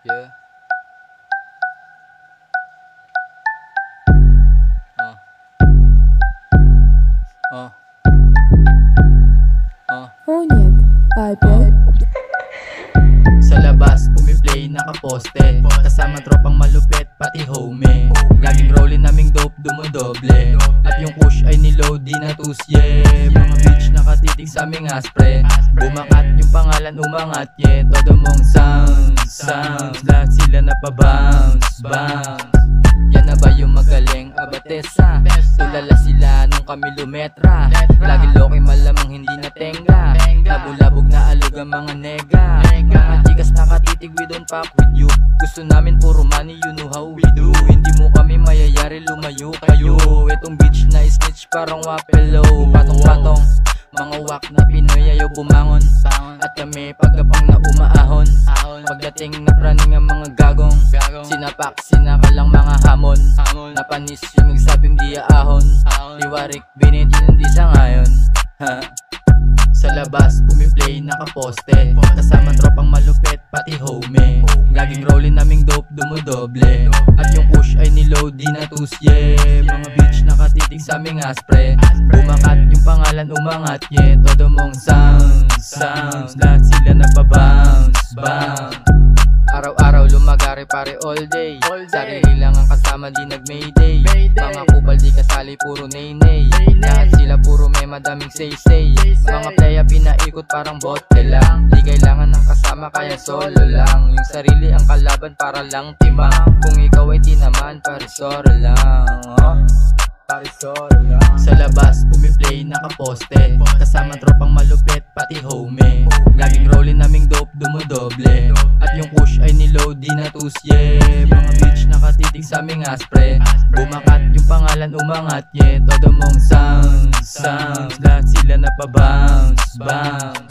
Yeah. Oh нет, опять. Sa labas, pumiplay nakaposte, kasama tropang malupit, pati homie. Laging rollin naming dope, dumodoble. At yung push ay niload, di natusye. Mga bitch nakatitig sa aming aspre. Bumakat yung pangalan, umangat, yeah. Todo mong sounds, lahat sila napabounce, bounce. Yan na ba yung magaling abatesa? Tulala sila nung kami lumetra. Lagi loki malamang hindi na tenga. Labog-labog na alug ang mga nega. Mga chikas nakatitig, we don't fuck with you. Gusto namin puro money, you know how we do. Hindi mo kami mayayari, lumayo kayo. Itong bitch na snitch parang wapelo. Patong-patong, mga wak na Pinoy ayaw bumangon. At kami pagkapang na umaahon. Pagdating na praning ang mga gagong, sinapak, sinakalang mga hamon. Napanis yung nagsabing di aahon. Liwarik, binitin hindi sa ngayon. Sa labas, pumiplay nakaposte, kasama tropang malupit, pati homie. Laging rollin naming dope, dumodoble. At yung push ay niload, di natusye. Mga bitch nakatitig sa aming aspre. Bumakat yung pangalan, umangat, yeah. Todo mong sounds, lahat sila napabounce, bounce. Araw-araw lumagari pare all day. Sarili lang ang kasama, di nag-mayday. Mga kupal di kasali, puro nay-nay. Lahat sila puro may madaming say-say. Mga playa pinaikot parang bote lang. Di kailangan ng kasama kaya solo lang. Yung sarili ang kalaban para lang timang. Kung ikaw ay tinaman, parisoro lang. Sa labas, pumiplay nakaposte, kasama tropang malupit, pati homie. Laging rollin naming dope, dumodoble. At yung push ay niload, di natusye. Mga bitch nakatitig sa aming aspre. Bumakat yung pangalan, umangat, yeah. Todo mong sounds, lahat sila napabounce, bounce.